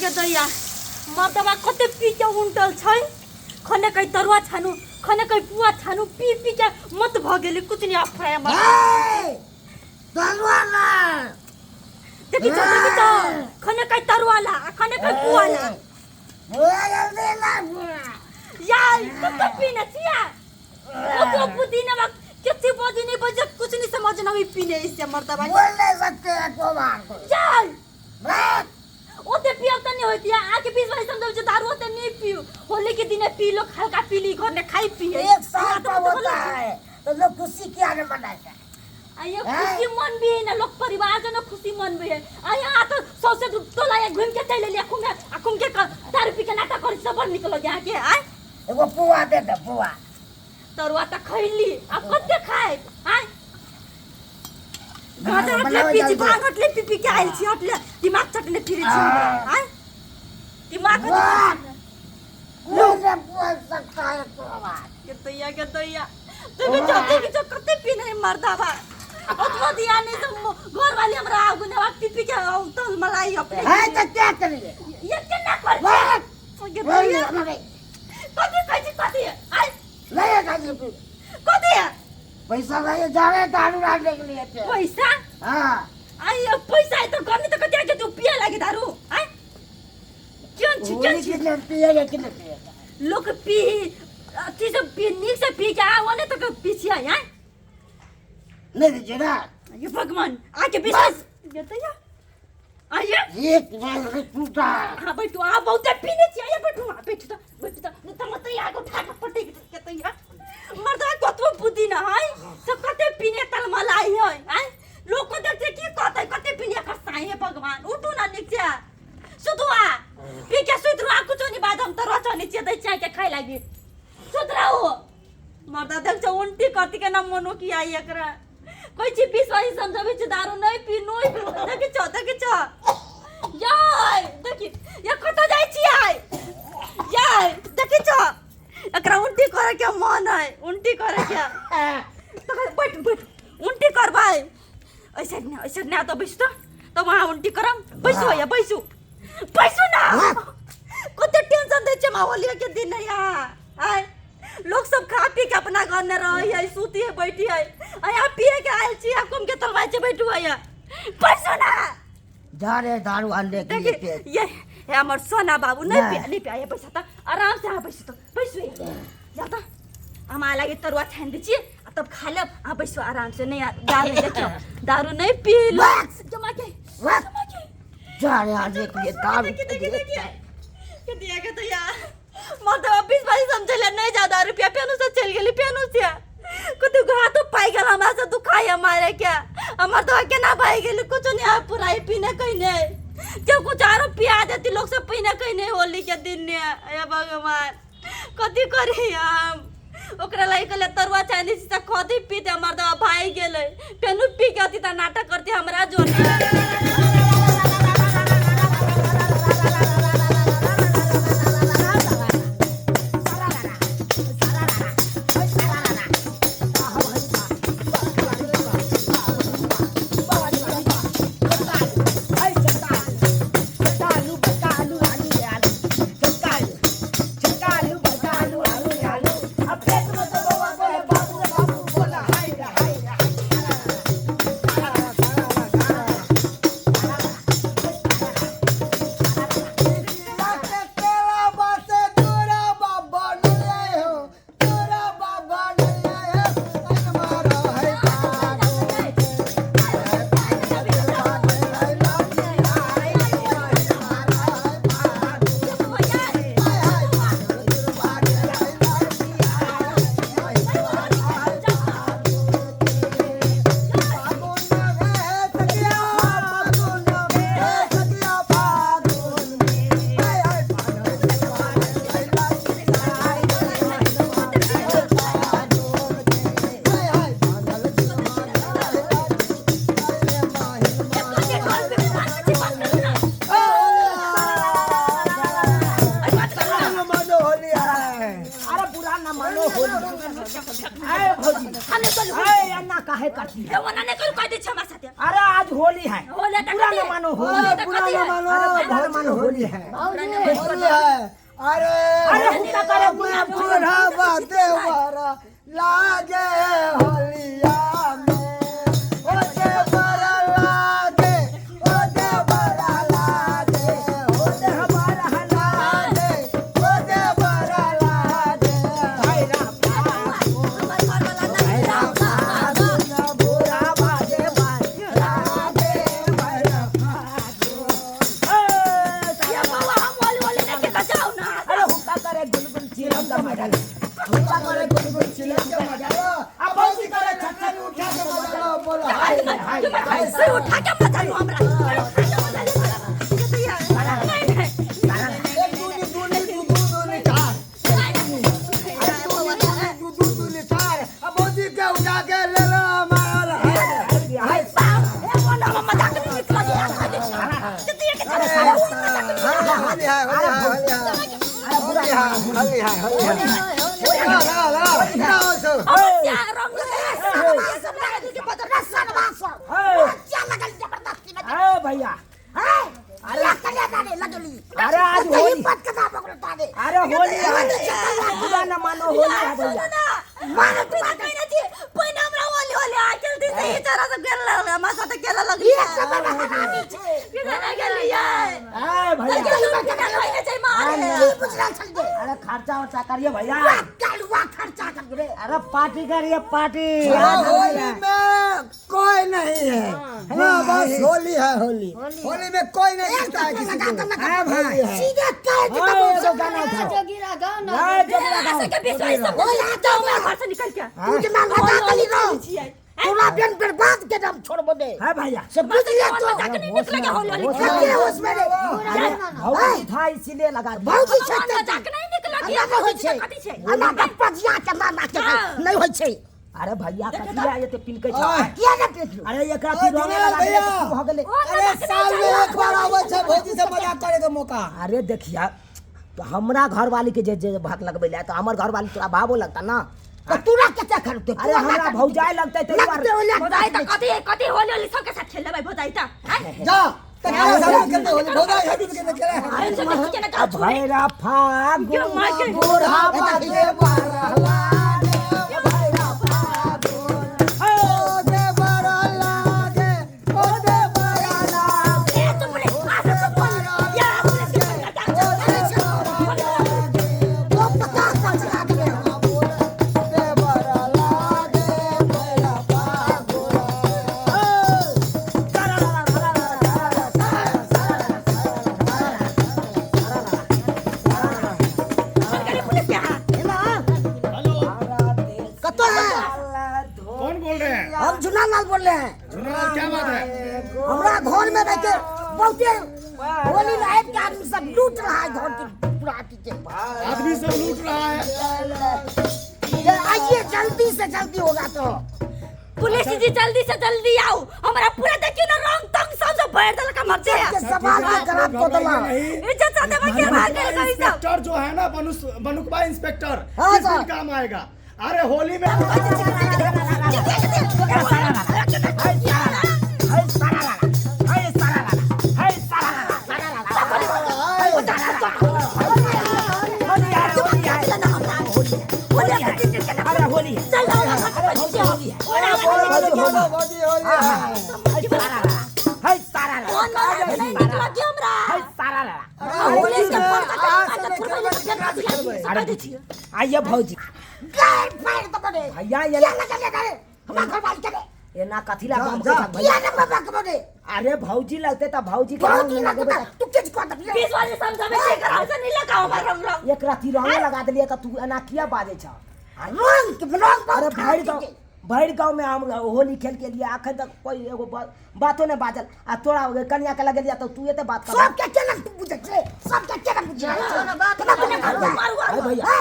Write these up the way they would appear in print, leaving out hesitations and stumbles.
के दैया मर्दवा कते पी के उल्टल छै खने कई तरुआ छानु खने कई पुआ छानु पी पी के मत भ गेली कुछ नहीं अफाया मत तरुआ ना देखि तो खने कई तरुआ ला खने कई पुआ ला जल्दी ला यार कते पीने छिया ओ तो पुदीना वा कितनी बजे नहीं बजे कुछ नहीं समझ ना भी पीने इससे मर्दवा बोल नहीं सकते तो बार को यार ओते पियो त नहीं होती आके बीच में समझो जो दारू होते नहीं पियो होली के दिन पी लो हल्का पी ली घर ने खाई पी एक साल का होता है तो लोग खुशी क्या ने मनाते हैं आया खुशी मन भी है ना लोग परिवार जन खुशी मन भी है आया तो सौ से तो लाया घूम के चले लिया घूम के दारू पी के नाटक कर सब निकल गया के आय एगो पुआ दे दे पुआ तरुआ त खैली अब कते खाए आय गाटले पीची बागटले पी के आइल छी हटले दिमाग चटने फिरे छी आय दिमाग लोग पुआ सकता है तो बात के दैया तू भी जो कते पीने मर्दावा अथवा दिया नहीं तो घर वाले हमरा आगु ने पी के तो मलाई अपने है तो क्या करेंगे ये क्या कर ये दैया कति आय ले काजी कति पैसा ले जावे दारू डालने के लिए पैसा हां आई पैसा है तो करने तो क्या के तू पिए लागे दारू आय क्यों कितने पिएगा कितने पिएगा लोग पी चीज पी नीक से पी के आवने तो पीछे आय ले दीजिए ना ये भगवान आके विश्वास ये तो या आइए एक बार टूटा हां बैठो आ बहुत पीने चाहिए बैठो नहीं तो मत यहाँ को ठाक पटे के तो या मर्दा कतबो बुद्धि ना है सब कते पीने तल मलाई है आय लोग को देखते की कते पीने करता है भगवान उठो ना नीचे सुतवा पी के सुत रहा कुछ नहीं बाद हम तो रोचो नीचे दे चाय के खाई लागी सुत रहो मर्दा देख जो उल्टी करती के ना मनो की आई एकरा कोई चीज विश्वास समझावे छ दारू नहीं पीनो देखि छ याय देखि ये कत जाय छी आय याय देखि छ एकरा उल्टी करे के मन है उल्टी करे के तो बैठ उल्टी कर भाई ऐसे ना तो बैठ तो वहां उल्टी करम बैसो या बैसो ना कते टेंशन दे छ माहौलिया के दिन है आय लोग सब खा पी के अपना घर में रही है सूती है बैठी है यहाँ पिए के आयल छी हुकुम के तलवार से बैठू है पैसो ना जा रे दारू आने के लिए ये हमर सोना बाबू नहीं पिया ये पैसा तो आराम से बैसो जा तो हम आ लगे तरुआ छान दी छी तब खा ले आ बैसो आराम से नहीं दारू नहीं पी लो जमा के जा रे आने के लिए दारू के दिया के तो यार मत ऑफिस वाली समझले नहीं ज्यादा रुपया पेनु से चल गेली पेनु से कुछ घा तो पाई गल हमरा से दुखाई हमारे क्या हमर तो के ना पाई गेली कुछ नहीं आ पुराई पीने कहीं नहीं जब कुछ आरो पिया देती लोग सब पीने कहीं नहीं होली के दिन ने हे भगवान कथि करी हम ओकरा लाई कले तरुआ चाइनी से कथि पीते हमर तो भाई गेले पेनु पी के अति त नाटक करती हमरा जोन काहे काटी ये वना ने करू काटे छमा साथे। अरे आज होली है होली पूरा न मानो होली पूरा न मानो घर मानो होली होली है होली है। अरे हुक्का करे मैं बूढ़ा बाते वारा लागे होलिया में ओ दे बड़ा लागे ओ दे बड़ा लागे ओ दे बड़ा लागे ओ दे बड़ा लागे भाई बूढ़ा बाजे बाजे लागे भाई ये बाबा हम होली लेके तो जाओ ना। अरे हुक्का करे गुलगुल चिलम का मजा हुक्का करे गुनगुन चिलम के मजा लो अब बौजी करे छक्का उठा के मजा लो बोलो हाय हाय हाय से उठा के मजा लो हमरा। ये तो यार नहीं एक दूनी दूनी कार दूनी कार अब बौजी के उठा के ले लो हमारा हाय ए बोला मजाक नहीं निकला दिया। ये तो ये के होली है होली है क्या रंग लगा सब लगा दी के पता रसन वासो क्या लगल जबरदस्ती में। ए भैया अरे कन्या दाने लगली। अरे आज होली पत कथा पकड़ता दे। अरे होली है बुरा न मानो होली है भैया मानो तू कहीं ना थी पहिना हमरा होली होली आ जल्दी से ही तरह से गेल लगा मा साथे केला लगली। ये सब हरामी छे ये ना गेली है। ए भैया अरे खर्चा वर्चा करिए भैया अरे पार्टी करिए पार्टी होली में कोई नहीं है हाँ बस होली है होली होली में कोई नहीं जीतता है किसी को हाँ भाई सीधे कह के तो गाना उठाओ जोगिरा गाओ ना ए जोगिरा गाओ ऐसे के बीच में सब बोल आता हूं मैं घर से निकल के तू जे मां लगा कली रो तोला बिन बर्बाद के दम छोड़बो दे है भैया सब बुझ लिया तो मजाक नहीं निकलेगा होली होली क्या उसमें रे भौजी था इसीलिए लगा दिया। बहुत ही मजाक नहीं निकलेगा क्या होई छे कथि छे हमरा पजिया के मामा के नहीं होई छे। अरे भैया कतिया ये ते पिनके छ किया ना पिटलू अरे एकरा फिर रोने लगा दिया तो हो गेले अरे साल में एक बार आवे छे भौजी से मजाक करे के मौका अरे देखिया तो हमरा घर वाली के जे भाग लगबे ले तो हमर घर वाली तोरा भावो लगता ना तो तूरा केते करते अरे हमरा भौजाई लगते तो बार भौजाई त कथि होली होली सब के साथ खेल लेबै भौजाई त जा तकरा सारा करते होली भौजाई है के करे अरे सब के ना का भैरा फागुन बूढ़ा बाजे बारला दे भैरा फागुन ओ दे बड़ा लागे ओ दे बड़ा लागे ए तुम ने पास से बोल या पुलिस के वो पता पता के दे बड़ा लागे भैरा फागुन पुलिस के हां कतो है कौन बोल रहे हैं? हम जुना लाल बोल रहे हैं। झुनलाल, क्या बात है? हमरा घर में रह के बहुते होली लाइफ के आदमी सब लूट रहा है घर की पुराती के आदमी सब लूट रहा है। ये आइए जल्दी से जल्दी होगा तो पुलिस जी जल्दी से जल्दी आओ हमारा पूरा देखियो ना रंग तंग सब बैठ दल का मर जाए सवाल के खराब को दला इज्जत से देवा के भाग गए कहीं सब इंस्पेक्टर जो है ना बनुकबा इंस्पेक्टर हाँ, किस दिन सर। काम आएगा? अरे होली में अरे होली है चल होली भौजी होली है सारा कौन मारा नहीं निकला के हमरा है सारा पुलिस के अरे देखिए आइए भौजी गाय फाड़ तो बने भैया ये क्या लगा ले हमरा घर वाले करे ये ना कथिला काम जा, के भैया किया ना बाबा के बने अरे भौजी लगते तो भौजी के बहुत रंग ही में लगे लगता तू किस को दबले बीस वाले समझावे के घर से नहीं लगा हमारा रंग एक राती रंग लगा दिलिए तो तू एना किया बाजे छ रंग अरे भैर गांव में हम होली खेल के लिए आखिर तक कोई एगो बातो ने बाजल आ तोरा कन्या के लगे दिया तो तू एते बात कर सब के केना बुझे छे सब के केना बुझे छे बात अरे भैया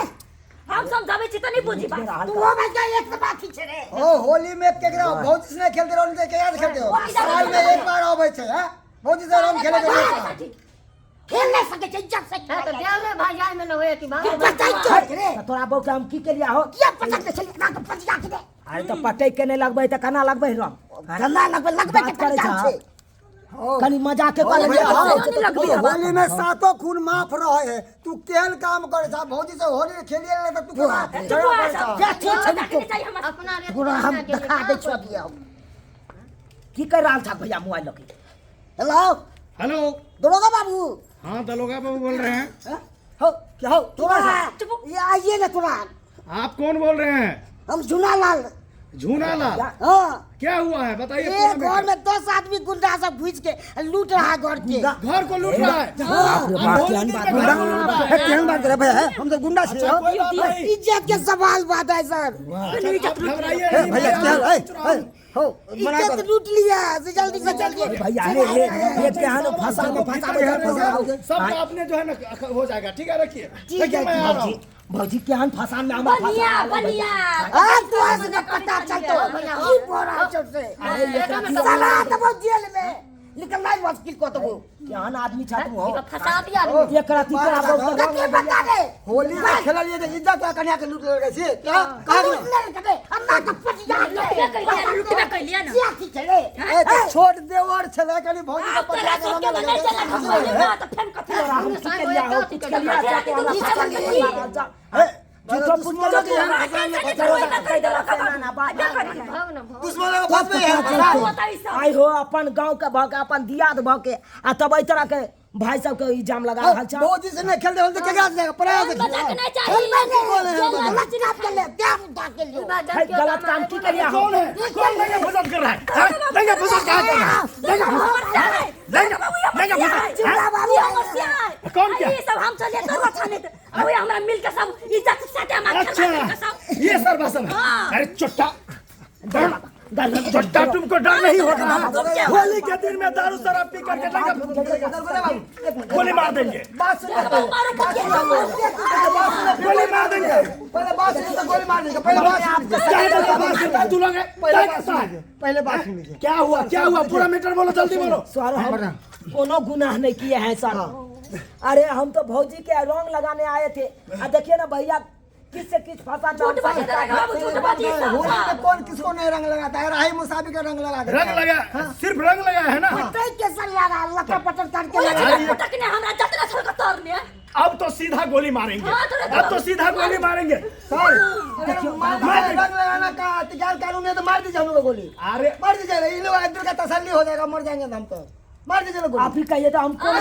हम समझावे छी त नहीं बुझी बात तू हो भाई एक से बात छे रे ओ होली में केकरा भौजी से खेलते रहो नहीं के याद खेलते हो साल में एक बार आवे छे हां भौजी से रंग खेले के खेल नहीं सके छे इज्जत से हां तो ब्याह में भाई में न होए कि भाई बताई क्यों रे तो तोरा बहू के हम की के लिया हो क्या पता के छे ना तो पतिया के दे अरे तो पटै के नहीं लगबै त कना लगबै रंग गंदा लगबे के बात करे तरीका छ छे कनी मजाक के कर होली में सातों खून माफ रहे है। तू केल काम करे था भौजी से होली खेलिए ले तो तू अपना रे पूरा हम दिखा दे छो दिया की कर रहा था भैया मोबाइल लगे। Hello hello. दरोगा बाबू। हाँ दरोगा बाबू बोल रहे हैं। हो क्या हो थोड़ा ये आइए ना थोड़ा। आप कौन बोल रहे हैं? हम झूलालाल। झूनालाल। हाँ क्या हुआ है बताइए। ये घर में 10 आदमी गुंडा सब घुस के लूट रहा है घर के। घर को लूट रहा है। बात करे भैया हम तो गुंडा से इज्जत के सवाल बात है सर। भैया क्या हो इज्जत लूट लिया से जल्दी से जल्दी भैया ये क्या है फंसा सब आपने जो है ना हो जाएगा। ठीक है रखिए। ठीक है भौजी भौजी क्या है फंसा में हमारा बनिया बनिया आज तो आज ना पता चलतो की बोरा सबसे साला तो जेल में निकलना ही मुश्किल को तो क्या आदमी छात्र हो फंसा दिया ये करती करा बहुत बता दे होली में खेल लिए इज्जत क्या कन्या के लूट ले से क्या कहां लूट ले अन्ना तो पटिया लूटबे कर लिया ना क्या चले ए तो छोड़ दे और चले कनी भौजी का पटिया के के नहीं चला तो फैन कथी हम के लिया हो कुछ के लिया जाके हम झूठो पुट के लोग दुश्मन को बात में है आई हो अपन गांव के भाग अपन दियाद भाग के आ तब ई तरह के भाई सब के इल्जाम लगा रहल छ। भौजी से नहीं खेल दे तो क्या जाएगा प्रयास मजाक नहीं चाहिए गलत काम की करिया हो कौन है? कौन लगे फसाद कर रहा है? लगे फसाद कहाँ कर रहा है? लगे फसाद कौन क्या? ये सब हम चले तो छाने अबे हमरा मिल के सब इज्जत से साथे हम अच्छा ये सर बसम है। अरे चुट्टा चुट्टा तुमको डर नहीं होगा। होली के दिन में दारू शराब पी करके गोली मार देंगे। गोली मार देंगे। पहले बात सुन तो गोली मार देंगे। पहले बात तू लोग पहले बात सुन लीजिए। क्या हुआ पूरा मैटर बोलो जल्दी बोलो। सर हम कोनो गुनाह नहीं किए हैं सर। अरे हम तो भौजी के रंग लगाने आए थे आ देखिए ना भैया किससे किस फंसा होली में कौन किसको नहीं रंग लगाता है? राही मुसाफिर का रंग लगा देता है। रंग लगा सिर्फ रंग लगा है ना। कैसे लगा लका पटर काट के लगा पटकने हमरा जतना सर तोड़ने अब तो सीधा गोली मारेंगे। अब तो सीधा गोली मारेंगे। सर रंग लगाना का तैयार कानून है तो मार दीजिए हम लोग गोली। अरे मार दीजिए इन लोग अंदर का तसल्ली हो जाएगा मर जाएंगे हम तो मार दीजिए गोली। आप ही कहिए तो हम कौन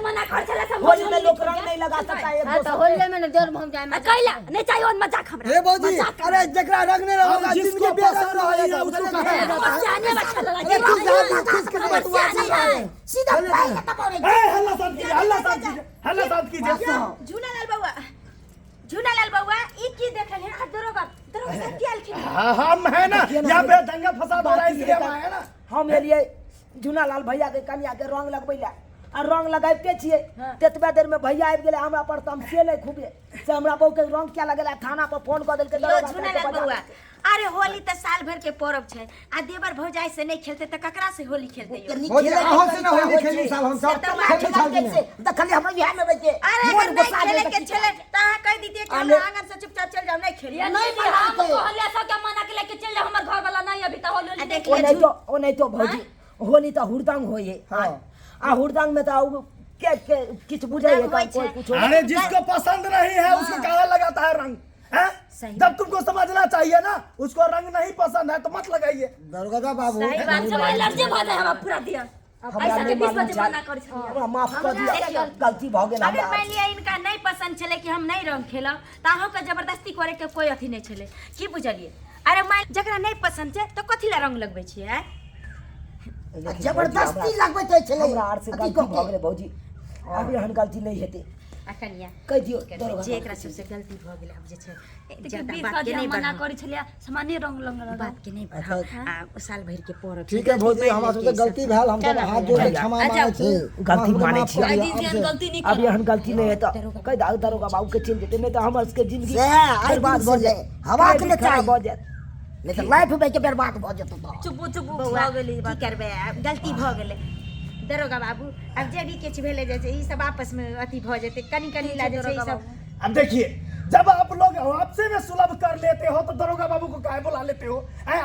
मना कर चला सब होली में लोग रंग नहीं लगा सकता है। हां तो होली में जोर हम जाए में कैला नहीं चाहिए और मजाक हमरा हे भौजी अरे जकरा रंग नहीं रहेगा जिसको बेरंग रहेगा उसको कहा जाने बच्चा लगा अरे तू जा किसके बात सीधा पहले तक हल्ला साथ कीजिए। झूलालाल बउआ ई की देखल है दरोगा से कियाल खेल हम है ना यहाँ पे दंगा फसाद हो रहा है इसलिए हम आए ना। हम एलिए झूलालाल भैया के कन्या के रंग लगबैला आ रंग लगाइते छियै तेतबे देर में भैया आबि गेलै हमरा पर तम से ले खूबे से हमरा बहू के रंग क्या लगेला थाना पर फोन कर देलकै झूलालाल बउआ अरे होली त साल भर के पर्व छै आ देवर भौजाई से नहीं खेलते त ककरा से होली खेलते यो भौजी अहाँ से ना होली खेली साल हम सब खेली छाली में देखली हमरा बिहार में बैठे अरे अगर नहीं खेले के चले त अहाँ कह दीजिए कि हम आंगन से चुपचाप चल जाओ नहीं खेलिए नहीं हम कहलिया सब के मना के लेके चल जा हमर घर वाला नहीं अभी त होली देख ओ नहीं तो भौजी होली तो हुड़दंग होइए आ हुड़दंग में तो के किछ बुझाई है कोई कुछ। अरे जिसको पसंद नहीं है उसको कहाँ लगाता है रंग है? जब तुमको समझना चाहिए ना उसको रंग नहीं पसंद है तो मत लगाइए। दरोगा बाबू सही बात सब एलर्जी भ जाए हम पूरा दिया ऐसा के 20 बजे मना कर छी हमरा माफ कर दिया गलती भ गेल अगर हमरा। मान लिया इनका नहीं पसंद चले कि हम नहीं रंग खेला त अहाँ के जबरदस्ती करे के कोई अथी नहीं चले की बुझलिए। अरे मान जकरा नहीं पसंद छै तो कथि ला रंग लगबै छियै? जबरदस्ती लगबै छै छले हमरा आर से गलती भ गेलै भौजी अब एहन गलती नहीं हेतै अखनिया कह दियो जे एकरा सबसे गलती भ गेलै अब जे छै ज्यादा 20 बात के बजे नहीं मना बढ़ाओ करै छलिया सामान्य रंग लगा बात के नहीं बढ़ाओ आ साल भर के पर्व ठीक है भौजी हमरा से गलती भेल हम सब हाथ जोड़ के क्षमा मांगे छी गलती मानै छी गलती नहीं अब एहन गलती नहीं है तो कह दाऊ दरोगा बाबू के चिन्ह देते नहीं तो हमर के जिंदगी बर्बाद भ जाए हवा के लिए चाहिए भ जाए नहीं तो लाइफ में के बर्बाद भ जेतौ तो चुप बउआ भ गेली की करबे गलती भ गेलै दरोगा बाबू अब जे भी किछ भेले जाय छै ई सब आपस में अथी भ जेतै कनी कनी ला जे छै ई सब। अब देखिए जब आप लोग आपसे में सुलभ कर लेते हो तो दरोगा बाबू को काहे बुला लेते हो?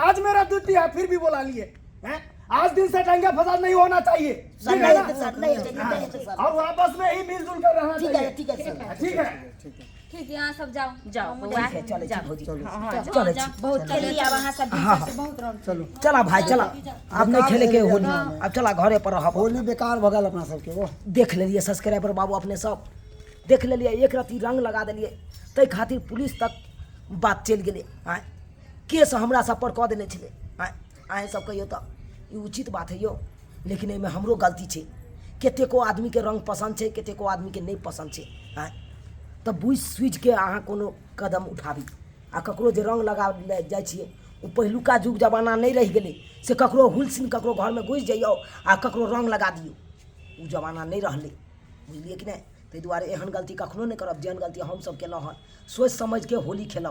आज मेरा ड्यूटी है फिर भी बुला लिए हैं? आज दिन से दंगा फसाद नहीं होना चाहिए, सर ठीक नहीं है होते ना? सर, नहीं होते, नहीं होते सर। और आपस में ही मिलजुल कर रहना ठीक है चाहिए, ठीक है सर। ठीक है। ठीक है यहाँ सब जाओ जाओ ठीक है चले जाओ। भौजी हाँ, चले बहुत खेली अब वहाँ सब दिन से बहुत रौनक चला भाई चला अब नहीं खेले के होली अब चला घरे पर रह होली बेकार भगल अपना सबके वो देख लेलिए सब्सक्राइबर बाबू अपने सब देख लेलिए एक रत्ती रंग लगा दिलिए तै खातिर पुलिस तक बात चल गेलै आय केस हमरा सब पर कऽ देने छलै आय आय सब कहियो तऽ ई उचित बात है यो लेकिन एहिमे हमरो गलती छै कतेको आदमीके रंग पसन्द छै कतेको आदमीके नहि पसन्द छै आय तऽ बुझि सुझिके अहाँ कोनो कदम उठाबी आ ककरो जे रंग लगा जाइ छियै ओ पहिलुका जुग जमाना नहि रहि गेलै से ककरो हुलसिन ककरो घरमे घुसि जइयौ आ ककरो रंग लगा दियौ ओ जमाना नहीं रहले बुझलिए कि नहीं ताहि दुआरे एहन गलती कखनो नहीं करब जेहन गलती हमसब केलहुँ हँ सोचि समझ के होली खेलब